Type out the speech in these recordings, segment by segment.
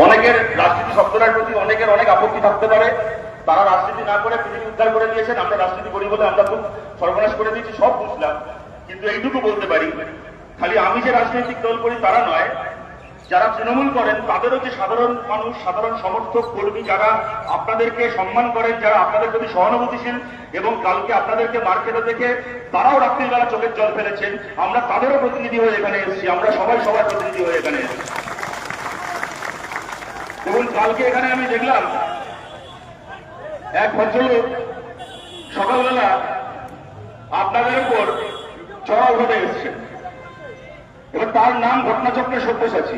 অনেকের রাজনীতি শব্দটার প্রতি অনেকের অনেক আপত্তি থাকতে পারে, তারা রাজনীতি না করে পৃথিবী উদ্ধার করে দিয়েছেন, আমরা রাজনীতি করি বলে আমরা খুব সর্বনাশ করে দিয়েছি, সব বুঝলাম। কিন্তু এইটুকু বলতে পারি, খালি আমি যে রাজনৈতিক দল করি তারা নয়, যারা তৃণমূল করেন তাদেরও যে সাধারণ মানুষ, সাধারণ সমর্থক কর্মী যারা আপনাদেরকে সম্মান করেন, যারা আপনাদের প্রতি সহানুভূতিশীল এবং কালকে আপনাদেরকে মার্কেটে দেখে তারাও রাত্রিবেলা চোখের জল ফেলেছেন, আমরা তাদেরও প্রতিনিধি হয়ে এখানে এসেছি, আমরা সবাই সবার প্রতিনিধি হয়ে এখানে এসেছি। এবং কালকে এখানে আমি দেখলাম এক ভদ্রলোক সকালবেলা আপনাদের উপর চড়াও হতে এসেছেন। এবার তার নাম ঘটনাচক্রে সব্যসাচী।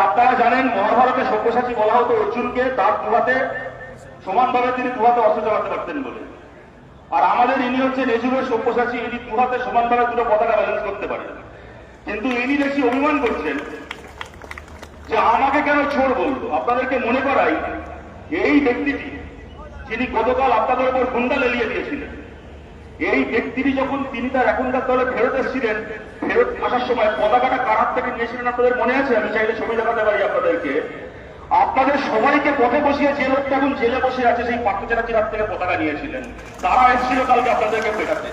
আপনারা জানেন মহাভারতে সব্যসাচী বলা হতো অর্জুনকে, তার দুহাতে সমানভাবে তিনি দুহাতে অস্ত্র চালাতে পারতেন বলে। আর আমাদের ইনি হচ্ছেন এযুগের সব্যসাচী, ইনি দুহাতে সমানভাবে দুটো পতাকা ব্যালেন্স করতে পারেন। কিন্তু ইনি বেশি অভিমান করছেন যে আমাকে কেন চোর বলবো। আপনাদেরকে মনে করাই, এই ব্যক্তিটি যিনি গতকাল আপনাদের উপর গুন্ডা লেলিয়ে দিয়েছিলেন, এই ব্যক্তিটি যখন তিনি তার এখনকার দলে ফেরত এসেছিলেন, ফেরত আসার সময় পতাকাটা কার হাত থেকে নিয়েছিলেন আপনাদের মনে আছে? আমি চাইলে ছবি দেখাতে পারি আপনাদেরকে। আপনাদের সবাইকে পথে বসিয়ে যে লোকটা এখন জেলে বসে আছে সেই পার্থ চ্যাটার্জির হাত থেকে পতাকা নিয়েছিলেন, তারা এসেছিল কালকে আপনাদেরকে পেটাতে।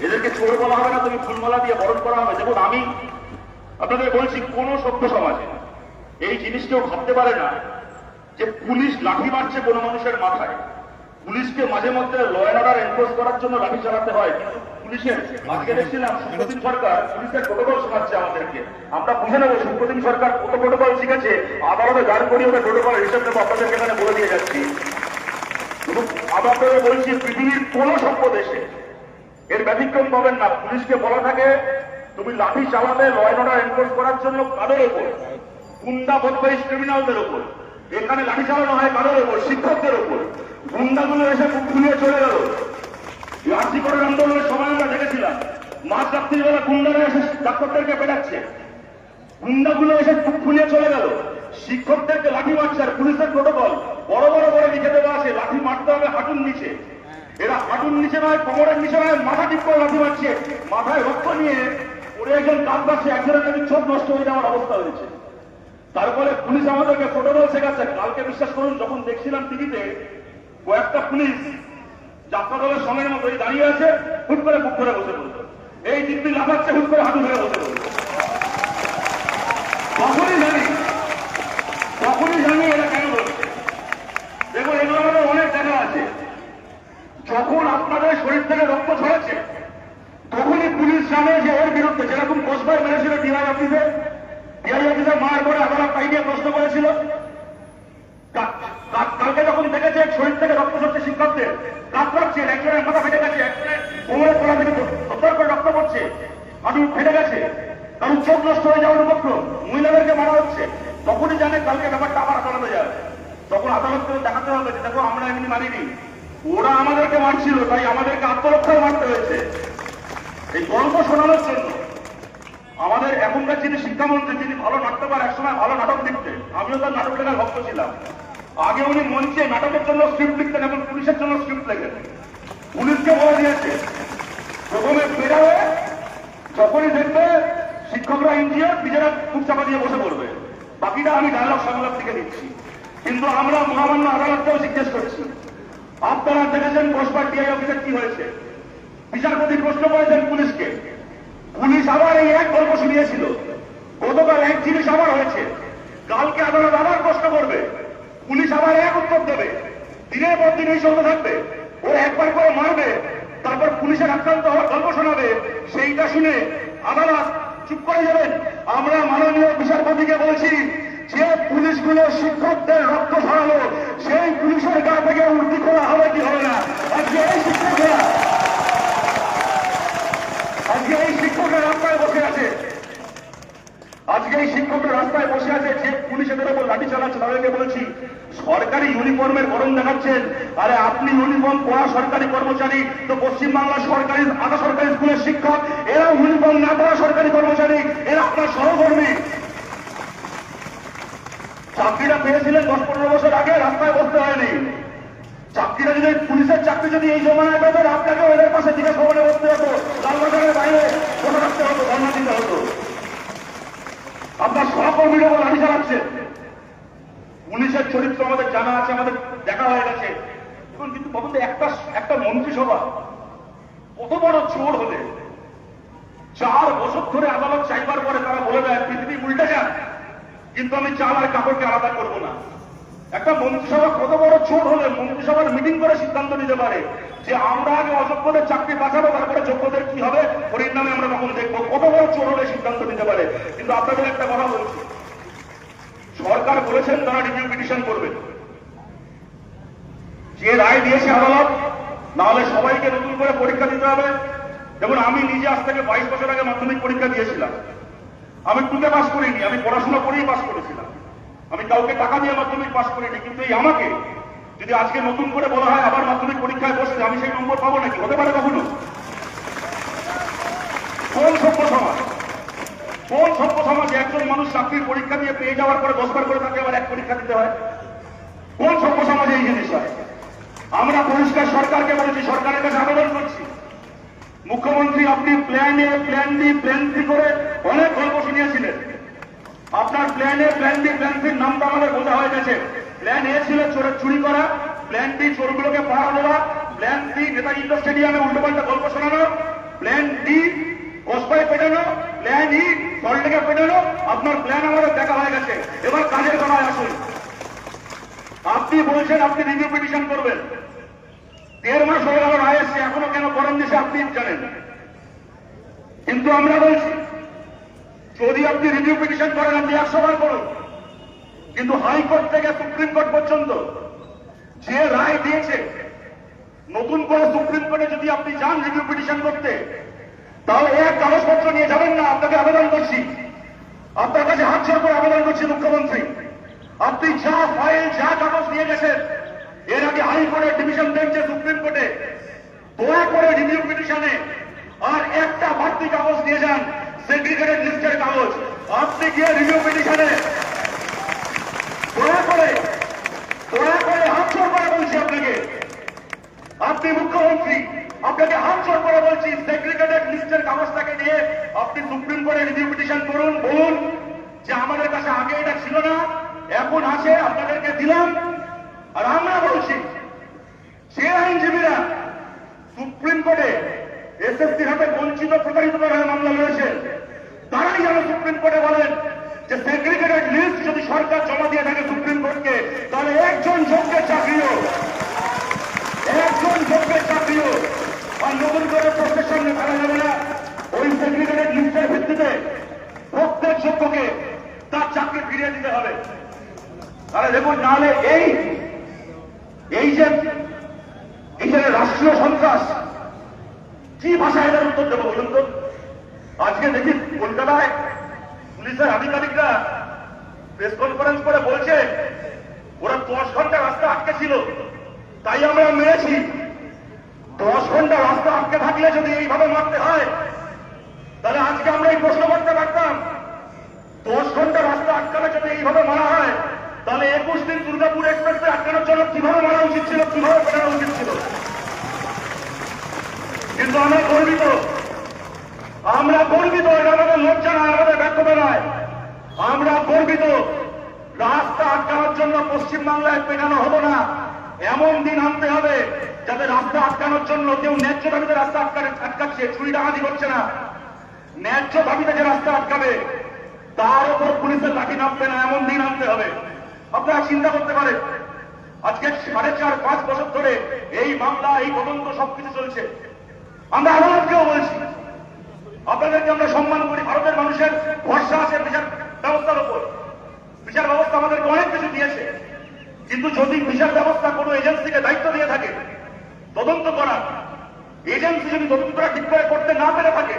এদেরকে চোর বলা হবে না, তুমি ফুলমালা দিয়ে বরণ করা হবে। দেখুন, আমি আপনাদের বলছি, কোন সভ্য সমাজে এই জিনিসটাও ভাবতে পারে না যে পুলিশ লাঠি মারছে কোনো মানুষের মাথায়। পুলিশকে মাঝে মধ্যে ল অ্যান্ড অর্ডার এনফোর্স করার জন্য লাঠি চালাতে হয়, কিন্তু পুলিশের আজকে দেখছিলাম সুপ্রতিম সরকার পুলিশের প্রোটোকল শোনাচ্ছে আমাদেরকে। আমরা বুঝে নেবো সুপ্রতিম সরকার কত প্রোটোকল শিখেছে, আদালতে গান করিয়ে ওটা প্রোটোকল হিসেবে নেবো, আপনাদেরকে এখানে বলে দিয়ে যাচ্ছি। আপনাদের বলছি, পৃথিবীর কোন সভ্য দেশে এর ব্যতিক্রম পাবেন না। পুলিশকে বলা থাকে তুমি লাঠি চালাবে ল অ্যান্ড অর্ডার এনফোর্স করার জন্য কাদের ওপর? গুন্ডা বদমাইশ ক্রিমিনালদের ওপর। এখানে লাঠি চালানো হয় কাদের ওপর? শিক্ষকদের ওপর। গুন্ডাগুলো এসে মুখ খুলিয়ে চলে গেল। আর্জি করার আন্দোলনের সময় আমরা দেখেছিলাম মাঝ রাত্রিবেলা গুন্ডারা এসে ডাক্তারদেরকে পেটাচ্ছে, গুন্ডাগুলো এসে মুখ খুলিয়ে চলে গেল। শিক্ষকদেরকে লাঠি মারছে, আর পুলিশের প্রোটোকল বড় বড় করে লিখে দেওয়া আছে লাঠি মারতে হবে হাঁটুর নিচে। এরা হাঁটুর নিচে নয়, কোমরের নিচে নয়, মাথা ঠিক করে লাঠি মারছে। মাথায় রক্ত নিয়ে ওরে একজন কাজ করছে, একজনের নাকি চোখ নষ্ট হয়ে যাওয়ার অবস্থা হয়েছে। তারপরে পুলিশ আমাদেরকে প্রোটোকল শেখাচ্ছে। কালকে বিশ্বাস করুন, যখন দেখছিলাম টিভিতে, কয়েকটা পুলিশ যাত্রা দলের সময়ের মতোই দাঁড়িয়ে আছে, হুট করে বুক ধরে বসে পড়ল। এই দিব্যি লাফাচ্ছে, হুট করে হাঁটু ধরে বসে পড়ল। তখনই জানি এরা কেন বলছে। দেখুন, এগুলো আমাদের অনেক জায়গা আছে। যখন আপনাদের শরীর থেকে রক্ত ছড়াচ্ছে, তখনই পুলিশ জানে যে এর বিরুদ্ধে, যেরকম কোচবার মেরেছিল ডিআই অফিসে, ডিআই অফিসে মার করে আদালত তাই নিয়ে প্রশ্ন করেছিল। কালকে যখন দেখেছে শরীর থেকে রক্ত ঝরছে শিক্ষকদের, কাতরাচ্ছেন, একজনের মাথা ফেটে গেছে, একজনের কোমরের তলা থেকে সত্তর করে রক্ত পড়ছে, হাঁটু ফেটে গেছে, কারণ চোখ নষ্ট হয়ে যাওয়ার উপক্রম, মহিলাদেরকে মারা হচ্ছে, তখনই জানে কালকে ব্যাপারটা আবার আদালতে যাবে। তখন আদালতকে দেখাতে হবে যে দেখো আমরা এমনি মারিনি, ওরা আমাদেরকে মারছিল, তাই আমাদেরকে আত্মরক্ষায় মারতে হয়েছে। এই গল্প শোনানোর জন্য আমাদের এখনকার যিনি শিক্ষামন্ত্রী, তিনি ভালো নাট্যকার, একসময় ভালো নাটক লিখতেন, আমিও তার নাটক লেখার ভক্ত ছিলাম। আগে উনি মঞ্চে নাটকের জন্য স্ক্রিপ্ট লিখতেন, এখন পুলিশের জন্য স্ক্রিপ্ট লেখেন। পুলিশকে বলে দিয়েছে প্রথমে বেরাবে, যখনই দেখবে শিক্ষকরা ইঞ্জিনিয়ার, নিজেরা খুব চাপা দিয়ে বসে পড়বে, বাকিটা আমি ডায়লগ সংলাপ লিখে দিচ্ছি। কিন্তু আমরা মহামান্য আদালতকেও জিজ্ঞেস করছি, আপনারা দেখেছেন বসবার ডিআই অফিসের কি হয়েছে? বিচারপতি প্রশ্ন করেছেন পুলিশকে, পুলিশ আবার এই এক গল্প শুনিয়েছিল। গতকাল এক জিনিস আবার হয়েছে, কালকে আদালত আবার প্রশ্ন করবে, পুলিশ আবার এক উত্তর দেবে, দিনের পর দিন এই চলতে থাকবে। ও একবার করে মারবে, তারপর পুলিশের আক্রান্ত হওয়ার গল্প শোনাবে, সেইটা শুনে আদালত চুপ করে যাবেন। আমরা মাননীয় বিচারপতিকে বলছি, যে পুলিশগুলো শিক্ষকদের রক্ত ছড়ালো, সেই পুলিশের গা থেকে উর্দি করা হবে কি হবে না? আজকে এই শিক্ষকরা, আজকে এই শিক্ষকের রাস্তায় বসে আছে, আজকে এই শিক্ষকের রাস্তায় বসে আছে, যে পুলিশেদের উপর লাঠি চালাচ্ছে, তাদেরকে বলছি সরকারি ইউনিফর্মের গরম দেখাচ্ছেন। আরে আপনি ইউনিফর্ম পরা সরকারি কর্মচারী, তো পশ্চিমবাংলার সরকারি আধা সরকারি স্কুলের শিক্ষক, এরা ইউনিফর্ম না পরা সরকারি কর্মচারী, এরা আপনার সহকর্মী। চাকরিটা পেয়েছিলেন 10-15 বছর আগে, রাস্তায় বসতে হয়নি। চাকরিটা যদি পুলিশের চাকরি যদি এই জমানায় পেতেন, আপনাকেও এদের পাশে জিজ্ঞেস ভবনে বসতে হতো, লালবাজারের বাইরে বসে রাখতে হতো, ধর্ণা দিতে হতো। আপনার সহকর্মীর ওপর লাঠি চালাচ্ছে। পুলিশের চরিত্র আমাদের জানা আছে, আমাদের দেখা হয়ে গেছে। কিন্তু ভাবুন তো, একটা মন্ত্রিসভা কত বড় চোর হলে 4 বছর ধরে আদালত চাইবার পরে তারা বলে দেয় পৃথিবী উল্টে যান, কিন্তু আমি চাল আর কাপড়কে আলাদা করবো না। একটা মন্ত্রিসভা কত বড় চোর হলে মন্ত্রিসভার মিটিং করে সিদ্ধান্ত নিতে পারে যে আমরা আগে অযোগ্যদের চাকরি বাঁচাবো, তারপরে যোগ্যদের কি হবে পরিণামে আমরা তখন দেখবো। কত বড় চোর হলে সিদ্ধান্ত নিতে পারে। কিন্তু আপনাদের একটা কথা বলছি, সরকার বলেছেন তারা রিভিউ পিটিশন করবে। যে রায় দিয়েছে আদালত, নাহলে সবাইকে নতুন করে পরীক্ষা দিতে হবে। যেমন আমি নিজে আজ থেকে 22 বছর আগে মাধ্যমিক পরীক্ষা দিয়েছিলাম। আমি টুকে পাস করিনি, আমি পড়াশোনা করেই পাস করেছিলাম। আমি কাউকে টাকা দিয়ে মাধ্যমিক পাস করিনি। কিন্তু এই আমাকে যদি আজকে নতুন করে বলা হয় আবার মাধ্যমিক পরীক্ষায় বসতে, আমি সেই নম্বর পাবো নাকি? হতে পারে কখনো? কোন সভ্য সমাজ, কোন সভ্য সমাজে একজন মানুষ চাকরির পরীক্ষা দিয়ে পেয়ে যাওয়ার পরে 10 বার করে তাকে আবার এক পরীক্ষা দিতে হয়? কোন সভ্য সমাজে এই জিনিস হয়? আমরা পরিষ্কার সরকারকে বলেছি, সরকারের কাছে আবেদন করছি, মুখ্যমন্ত্রী আপনি plan A, plan B, plan C করে অনেক গল্প শুনিয়েছিলেন। আপনার plan A, plan B, plan সির নামটা আমাদের বোঝা হয়ে গেছে। প্ল্যান এ ছিল চুরি করা, প্ল্যান বি চোরগুলোকে পাহারা দেওয়া, প্ল্যান সি নেতাজি ইন্ডোর স্টেডিয়ামে উল্টোপাল্টা গল্প শোনানো, প্ল্যান ডি কসবায় পেটানো, প্ল্যান ই সল্টলেকে পেটানো। আপনার প্ল্যান আমাদের দেখা হয়ে গেছে। এবার কাজের কথায় আসুন। আপনি বলছেন আপনি রিভিউ পিটিশন করবেন, 1.5 মাস হয়ে গেল রায় এসছে, এখনো কেন করেন সে আপনি জানেন। কিন্তু আমরা বলছি যদি আপনি রিভিউ পিটিশন করেন আপনি 100 বার করুন, কিন্তু হাইকোর্ট থেকে সুপ্রিম কোর্ট পর্যন্ত যে রায় দিয়েছে, নতুন করে সুপ্রিম কোর্টে যদি আপনি যান রিভিউ পিটিশন করতে, তাহলে এক কাগজপত্র নিয়ে যাবেন না। আপনাকে আবেদন করছি, আপনার কাছে হাত জোড় করে আবেদন করছি মুখ্যমন্ত্রী, আপনি যা ফাইল যা কাগজ নিয়ে গেছেন এর আগে হাইকোর্টের ডিভিশন বেঞ্চে, সুপ্রিম কোর্টে, দয়া করে রিভিউ পিটিশনে আর একটা বাড়তি কাগজ নিয়ে যান, সেগ্রিগেটেড লিস্টের কাগজ। আপনি গিয়ে রিভিউ পিটিশনে দয়া করে হাত জোড় করে বলছি আপনাকে, আপনি মুখ্যমন্ত্রী, আপনাকে হাত জোড় করে বলছি, সেগ্রিগেটেড লিস্টের কাগজটাকে নিয়ে আপনি সুপ্রিম কোর্টে রিভিউ পিটিশন করুন। বলুন যে আমাদের কাছে আগে এটা ছিল না, এখন আছে, আপনাদেরকে দিলাম। আর আমরা বলছি যে আইনজীবীরা সুপ্রিম কোর্টে এসএসসির হাতে বঞ্চিত প্রতারিত হয়ে মামলা লড়েছে, তারাই যেন সুপ্রিম কোর্টে বলেন যে সেগ্রিগেটেড লিস্ট যদি সরকার জমা দিয়ে থাকে সুপ্রিম কোর্টকে, তাহলে একজন যোগ্যের চাকরিও আর নতুন করে প্রশ্নের সামনে ফেলা যাবে না। ওই সেগ্রিগেটেড লিস্টের ভিত্তিতে প্রত্যেক যোগ্যকে তার চাকরি ফিরিয়ে দিতে হবে। তাহলে দেখুন, নাহলে এই যে রাষ্ট্রীয় সন্ত্রাস, কি ভাষায় এদের উত্তর দেবো বলুন তো? আজকে দেখি কলকাতায় পুলিশের আধিকারিকরা প্রেস কনফারেন্স করে বলছে ওরা 10 ঘন্টা রাস্তা আটকে ছিল, তাই আমরা মেরেছি। 10 ঘন্টা রাস্তা আটকে থাকলে যদি এইভাবে মারতে হয়, তাহলে আজকে আমরা এই প্রশ্ন করতে পারতাম। 10 ঘন্টা রাস্তা আটকালে যদি এইভাবে মারা হয়, তাহলে 21 দিন দুর্গাপুর এক্সপ্রেসে আটকানোর জন্য কিভাবে মারা উচিত ছিল, কিভাবে পেটানো উচিত ছিল। কিন্তু আমরা গর্বিত, এটা আমাদের লজ্জা নয়, আমাদের ব্যর্থতা নয়। আমরা গর্বিত, রাস্তা আটকানোর জন্য পশ্চিমবাংলায় পেটানো হবো না। এমন দিন আনতে হবে যাতে রাস্তা আটকানোর জন্য কেউ ন্যায্য দাবিতে রাস্তা আটকাচ্ছে, চুরি ডাকাতি করছে না, ন্যায্য দাবিতে যে রাস্তা আটকাবে তার উপর পুলিশের লাঠি নামবে না, এমন দিন আনতে হবে। আপনারা চিন্তা করতে পারেন, আজকে 4.5-5 বছর ধরে এই মামলা, এই তদন্ত সবকিছু চলছে। আমরা আদালতকেও বলছি, আপনাদেরকে আমরা সম্মান করি, ভারতের মানুষের ভরসা আছে বিচার ব্যবস্থার উপর। বিচার ব্যবস্থা আমাদেরকে অনেক কিছু দিয়েছে, কিন্তু যদি বিচার ব্যবস্থা কোনো এজেন্সিকে দায়িত্ব দিয়ে থাকে তদন্ত করা, এজেন্সি যদি তদন্তটা ঠিক করে করতে না পেরে থাকে,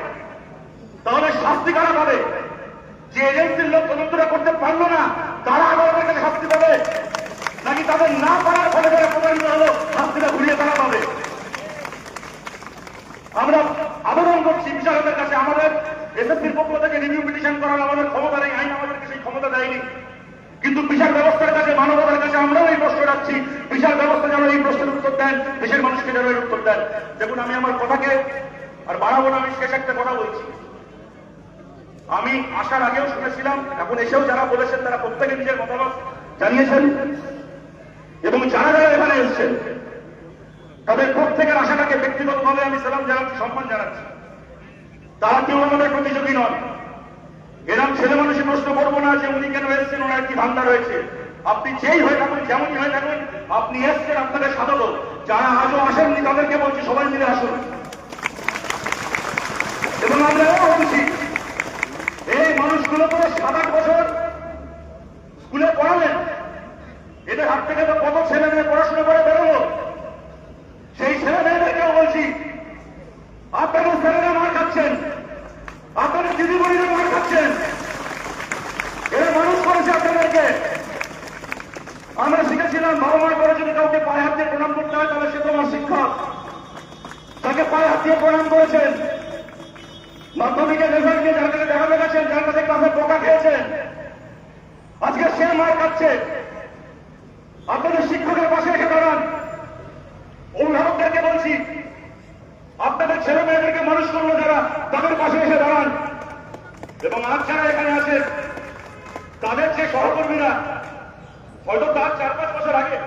তাহলে শাস্তি কারা পাবে? যে এজেন্সির লোক তদন্তটা করতে পারলো না তারা আদালতের কাছে শাস্তি পাবে, নাকি তাদের না পারার ফলে যারা প্রতারিত হলো শাস্তিটা ঘুরিয়ে তারা পাবে? আমরা আবেদন করছি বিচারকের কাছে, আমাদের এসএসসির পক্ষ থেকে রিভিউ পিটিশন করার আমাদের ক্ষমতা নেই, আইন আমাদেরকে সেই ক্ষমতা দেয়নি। কিন্তু বিচার ব্যবস্থার কাছে, মানবতার কাছে আমরাও এই প্রশ্ন রাখছি, বিচার ব্যবস্থা যেন এই প্রশ্নের উত্তর দেন, দেশের মানুষকে যেন এর উত্তর দেন। দেখুন, আমি আমার কথাকে আর বাড়াবো না, আমি শেষ একটা কথা বলছি। আমি আসার আগেও শুনেছিলাম, এখন এসেও যারা বলেছেন তারা প্রত্যেকে নিজের মতামত জানিয়েছেন, এবং যারা যারা এখানে এসেছেন তাদের প্রত্যেকের আশাটাকে ব্যক্তিগতভাবে আমি সালাম জানাচ্ছি, সম্মান জানাচ্ছি। তারা কেউ আমাদের প্রতিযোগী নন। এরকম ছেলে মানুষই প্রশ্ন করবো না যে উনি কেন এসছেন, ওনার কি ধান্দা রয়েছে। আপনি যেই হয়ে থাকুন, যেমনই হয়ে থাকুন, আপনি এসছেন, আপনাদের স্বাগত। যারা আজও আসেননি তাদেরকে বলছি সবাই মিলে আসুন। এবং আমরা বলছি এই মানুষগুলো তো 7-8 বছর স্কুলে পড়ালেন, এদের হাত থেকে তো কত ছেলে মেয়ে পড়াশোনা করে বেরোলো। সেই ছেলে মেয়েদেরকেও বলছি আপনাদের ছেলেরা মার খাচ্ছেন, আপনাদের দিদিমণিরা মার খাচ্ছেন, এরা মানুষ করেছে আপনাদেরকে। আমরা শিখেছিলাম বাবা মা করে যদি কাউকে পায়ে হাত দিয়ে প্রণাম করতে হয় তাহলে সে তোমার শিক্ষক, তাকে পায়ে হাত দিয়ে প্রণাম করেছেন। মাধ্যমিকের রেজাল্ট নিয়ে যার কাছে দেখাতে গেছেন, যার কাছে ক্লাসে পোকা খেয়েছেন, আজকে সে মার খাচ্ছে। আপনাদের শিক্ষকের পাশে এসে দাঁড়ান। অভিভাবকদেরকে বলছি আপনাদের ছেলে মেয়েদেরকে মানুষ করলো যারা, তাদের পাশে এসে দাঁড়ান। এবং আজ যারা এখানে আছে তাদের যে সহকর্মীরা হয়তো তার 4-5 বছর আগে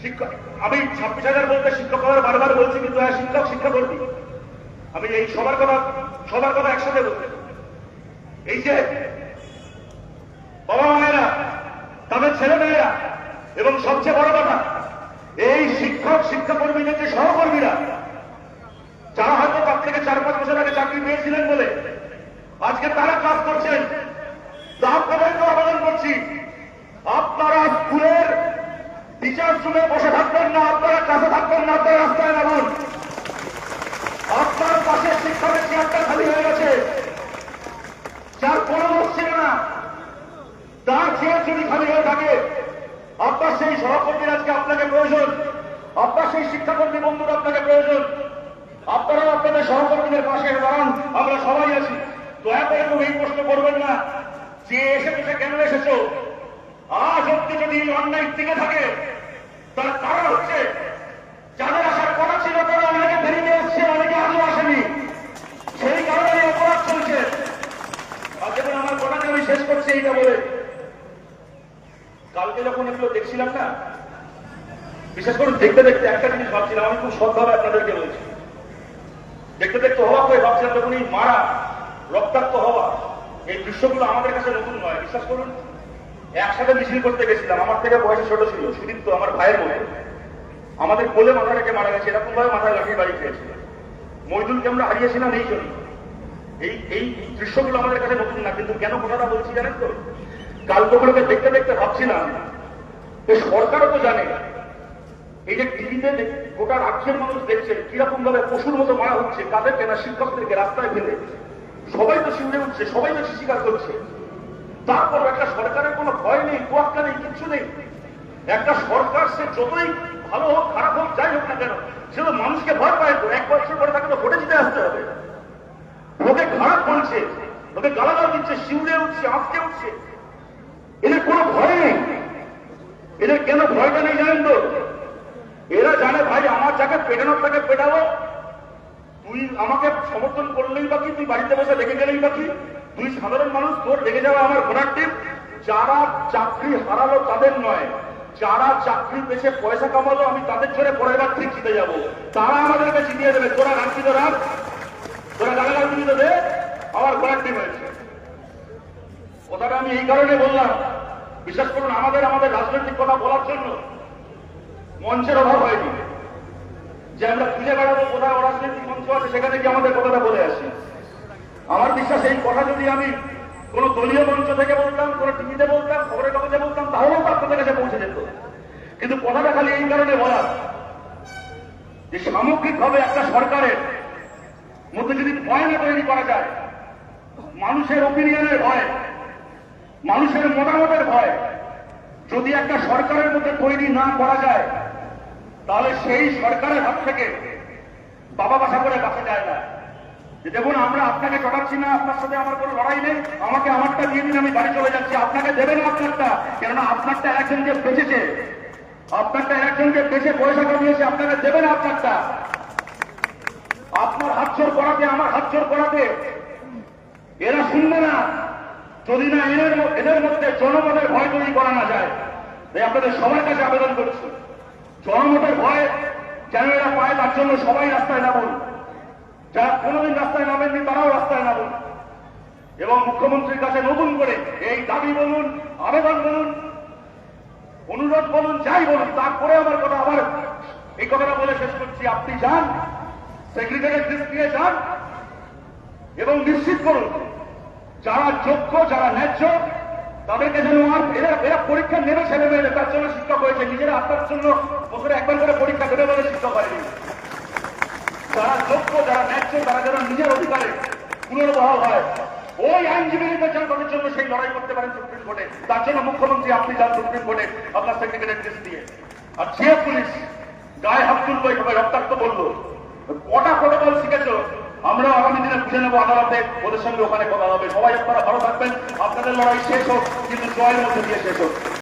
শিক্ষক, আমি 26,000 বলতে শিক্ষক কথা বারবার বলছি, কিন্তু শিক্ষক শিক্ষাকর্মী, আমি এই সবার কথা একসাথে বলছি। এই যে বাবা মায়েরা, তাদের ছেলে মেয়েরা, এবং সবচেয়ে বড় কথা এই শিক্ষক শিক্ষাকর্মীদের যে সহকর্মীরা, যারা হয়তো তার থেকে 4-5 বছর আগে চাকরি পেয়েছিলেন বলে আজকে তারা কাজ করছেন, আপনাদেরকে আবেদন করছি আপনারা স্কুলের টিচার্স রুমে বসে থাকবেন না, আপনারা কাছে থাকবেন না, আপনারা রাস্তায় নামুন। আপনার পাশে শিক্ষকের চেয়ারটা খালি হয়ে গেছে, যার কোনো লোক ছিল না, তার চেয়ার যদি খালি হয়ে থাকে, আপনার সেই সহকর্মীর আজকে আপনাকে প্রয়োজন, আপনার সেই শিক্ষাকর্মী বন্ধুরা আপনাকে প্রয়োজন। আপনারা আপনাদের সহকর্মীদের পাশে দাঁড়ান, আমরা সবাই আছি। দয়া করে কেউ এই প্রশ্ন করবেন না যে এসে কেন এসেছো। আজ অব্দি যদি অন্যায় টিকে থাকে তার কারণ হচ্ছে যাদের আসার কথা ছিল তারা অনেকে দেরিতে এসছে, অনেকে আজও আসেনি, সেই কারণে অপরাধ চলছে। আর যেমন আমার কথাকে আমি শেষ করছি এইটা বলে, কালকে যখন এগুলো দেখছিলাম না, বিশেষ করে দেখতে দেখতে একটা জিনিস ভাবছিলাম, আমি খুব সৎভাবে আপনাদেরকে বলছি, দেখতে দেখতে অবাক হয়ে ভাবছিলাম, যখন এই মারা রক্তাক্ত হওয়া এই দৃশ্যগুলো আমাদের কাছে নতুন নয়। বিশ্বাস করুন, একসাথে মিছিল করতে গেছিলাম, আমার থেকে বয়সে ছোট ছিল সুদীপ্ত, আমার ভাইয়ের মনে, আমাদের কোলে মাথা রেখে মারা গেছে, এরকম ভাবে মাথায় লাঠির বাড়ি খেয়েছিল। মইদুলকে আমরা হারিয়েছিলাম এই জন্য। এই দৃশ্যগুলো আমাদের কাছে নতুন না, কিন্তু কেন কথাটা বলছি জানেন তো, কালগুলোকে দেখতে দেখতে ভাবছিলাম যে সরকারও তো জানে এই যে টিভিতে গোটা রাজ্যের মানুষ দেখছে কিরকম ভাবে পশুর মতো মারা হচ্ছে, কাদেরকে না, শিক্ষকদেরকে রাস্তায় ফেলে। সবাই তো শিউরে উঠছে, সবাই তো স্বীকার করছে। তারপর একটা সরকারের কোনো ভয় নেই, তোয়াক্কা নেই, কিচ্ছু নেই। একটা সরকার সে যতই ভালো হোক খারাপ হোক যাই হোক না কেন, সে তো মানুষকে ভয় পায়। তো 1 বছর পরে তাকে তো ভোটে জিতে আসতে হবে। লোকে খারাপ বলছে, লোকে গালাগাল দিচ্ছে, শিউরে উঠছে, আঁচকে উঠছে, এদের কোনো ভয় নেই। এদের কেন ভয়টা নেই জানেন তো? এরা জানে ভাই আমার যাকে পেটানোর তাকে পেটাবো, তুই আমাকে সমর্থন করলেই বাকি, তুই বাড়িতে বসে রেখে গেলেই বাকি, তুই সাধারণ মানুষ, তোর রেগে যাওয়া আমার ঘোড়ার টিপ। যারা চাকরি হারালো তাদের নয়, যারা চাকরি পেছে পয়সা কামালো আমি তাদের ছেড়ে পরের বার ঠিক জিতে যাবো, তারা আমাদেরকে জিতিয়ে দেবে। তোরা রাখছি তো রাখ, তোরা গালাগাল দিবি তো দে, আমার ঘোড়ার টিপ হয়েছে। কথাটা আমি এই কারণে বললাম, বিশ্বাস করুন আমাদের রাজনৈতিক কথা বলার জন্য মঞ্চের অভাব হয়নি, যে আমরা খুঁজে বেড়াবো কোথায় অরাজনৈতিক মঞ্চ আছে সেখানে গিয়ে আমাদের কথাটা বলে আসি। আমার বিশ্বাস এই কথা যদি আমি কোন দলীয় মঞ্চ থেকে বলতাম, কোন টিভিতে বলতাম, খবরের কাগজে বলতাম, তাহলেও তো আপনাদের কাছে পৌঁছে যেত। কিন্তু কথাটা খালি এই কারণে বলা যে সামগ্রিকভাবে একটা সরকারের মধ্যে যদি ভয় না তৈরি করা যায়, মানুষের ওপিনিয়নের ভয়, মানুষের মতামতের ভয় যদি একটা সরকারের মধ্যে তৈরি না করা যায়, তাহলে সেই সরকারের হাত থেকে বাবা বাসা করে বাঁচা যায় না। যে দেখুন আমরা আপনাকে চটাচ্ছি না, আপনার সাথে আমার কোনো লড়াই নেই, আমাকে আমারটা দিয়ে দিন, আমি বাড়ি চলে যাচ্ছি। আপনাকে দেবেন আপনারটা, কেননা আপনারটা একজনকে বেঁচেছে, আপনারটা একজনকে বেঁচে পয়সা কামিয়েছে, আপনাকে দেবেন আপনারটা। আপনার হাত জোর করাতে, আমার হাত জোর করাতে এরা শুনবে না যদি না এদের মধ্যে জনমতের ভয় তৈরি করা না যায়। তাই আপনাদের সবার কাছে আবেদন করছি, জনমতের ভয় যেন এরা পায়, তার জন্য সবাই রাস্তায় নামুন। যারা কোনোদিন রাস্তায় নামেননি তারাও রাস্তায় নামুন এবং মুখ্যমন্ত্রীর কাছে নতুন করে এই দাবি বলুন, আবেদন বলুন, অনুরোধ বলুন, যাই বলুন। তারপরে আমার কথা আবার এই কথাটা বলে শেষ করছি, আপনি যান, সেক্রেটারিয়েট দিয়ে যান এবং নিশ্চিত করুন যারা যোগ্য, যারা ন্যায্য, তাদেরকে যেন আর এরা পরীক্ষা নেবে ছেলে মেয়েরা, তার জন্য শিক্ষক হয়েছে, নিজেরা আপনার জন্য বছরে একবার করে পরীক্ষা দেবে বলে শিক্ষক হয়নি। যারা যোগ্য, যারা ন্যায্য, তারা যেন নিজের অধিকারে পুনর্বহাল হয়, ওই আইনজীবীদের যেন তাদের জন্য সেই লড়াই করতে পারেন সুপ্রিম কোর্টে। তার জন্য মুখ্যমন্ত্রী আপনি যান সুপ্রিম কোর্টে আপনার সেক্রেটারিয়েট দিয়ে। আর যে পুলিশ গায়ে হাত তুলবো এইভাবে রক্তাক্ত বললো, কটা প্রোটোকল শিখেছ, আমরা আগামী দিনে বুঝে নেবো আদালতে, ওদের সঙ্গে ওখানে কথা হবে। সবাই আপনারা ভালো থাকবেন, আপনাদের লড়াই শেষ হোক, কিন্তু জয়ের মধ্যে দিয়ে শেষ হোক।